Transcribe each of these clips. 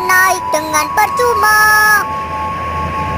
naik dengan percuma.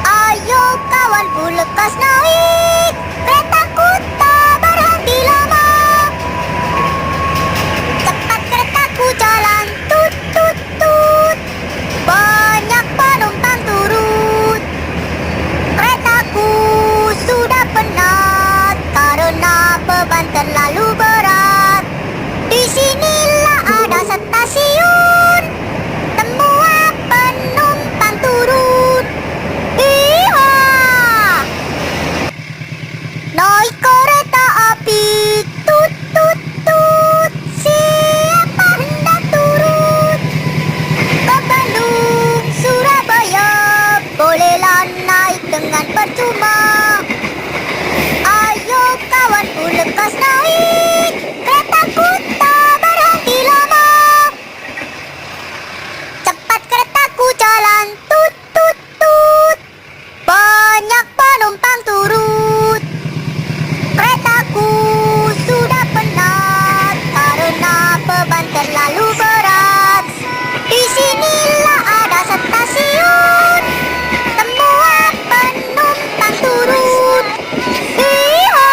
Ayo kawanku lekas naik, keretaku tak berhenti lama. Cepat keretaku jalan, tut tut tut. Banyak penumpang turut. Keretaku sudah penat karena beban terlalu berat. Di sinilah ada stasiun, semua penumpang turun. Iha! Naik kereta api, tut tut tut. Siapa hendak turun? Ke Bandung, Surabaya, bolehlah naik dengan percuma. Ayo kawanku lekas naik, keretaku tak berhenti lama. Cepat keretaku jalan, tut tut tut. Banyak penumpang turut. Keretaku sudah penat karena beban terlalu berat. Di sinilah ada stasiun, semua penumpang turut. Iha!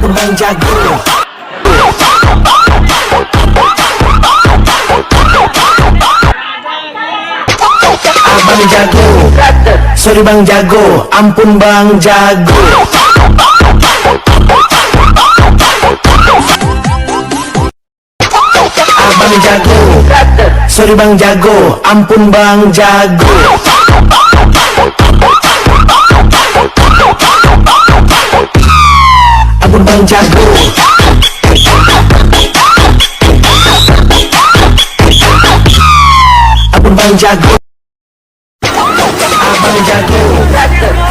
Aku bang jago. Abang jago, sorry bang jago, ampun bang jago. Abang jago, sorry bang jago, ampun bang jago. Ampun bang jago. Ampun bang jago. Abang jago,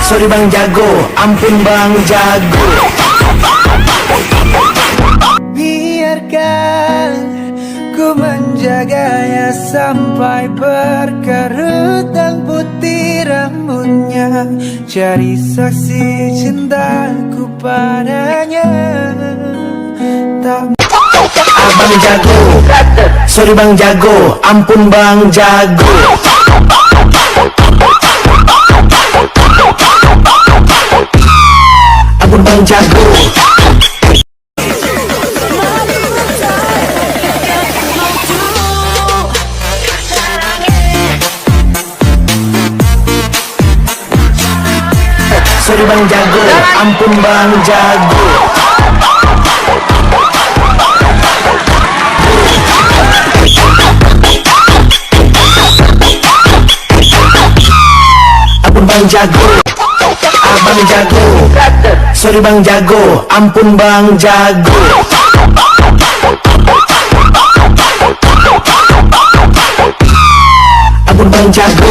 sorry bang jago, ampun bang jago. Biarkan ku menjaganya sampai berkerut dan putih rambutnya, cari saksi cintaku padanya. Tak. Abang jago, sorry bang jago, ampun bang jago. Ampun bang jago. Sorry bang jago, ampun bang jago. Ampun bang jago. Abang jago, sorry bang jago, ampun bang jago. Ampun bang jago.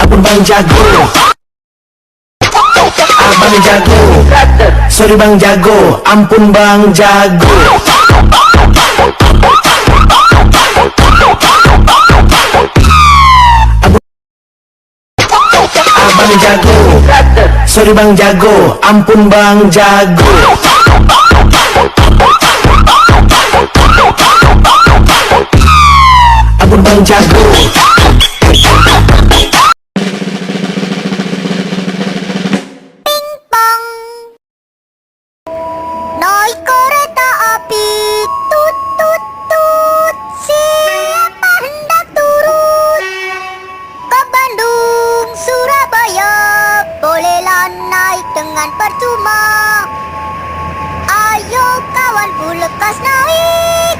Ampun bang jago. Abang jago, sorry bang jago, ampun bang jago. Abang jago, sorry bang jago, ampun bang jago. Ampun bang jago. Pingpong. Naik kereta api, tut tut tut. Siapa hendak turun ke Bandung, Surabaya? Bolehlah naik dengan percuma. Ayo kawanku lekas naik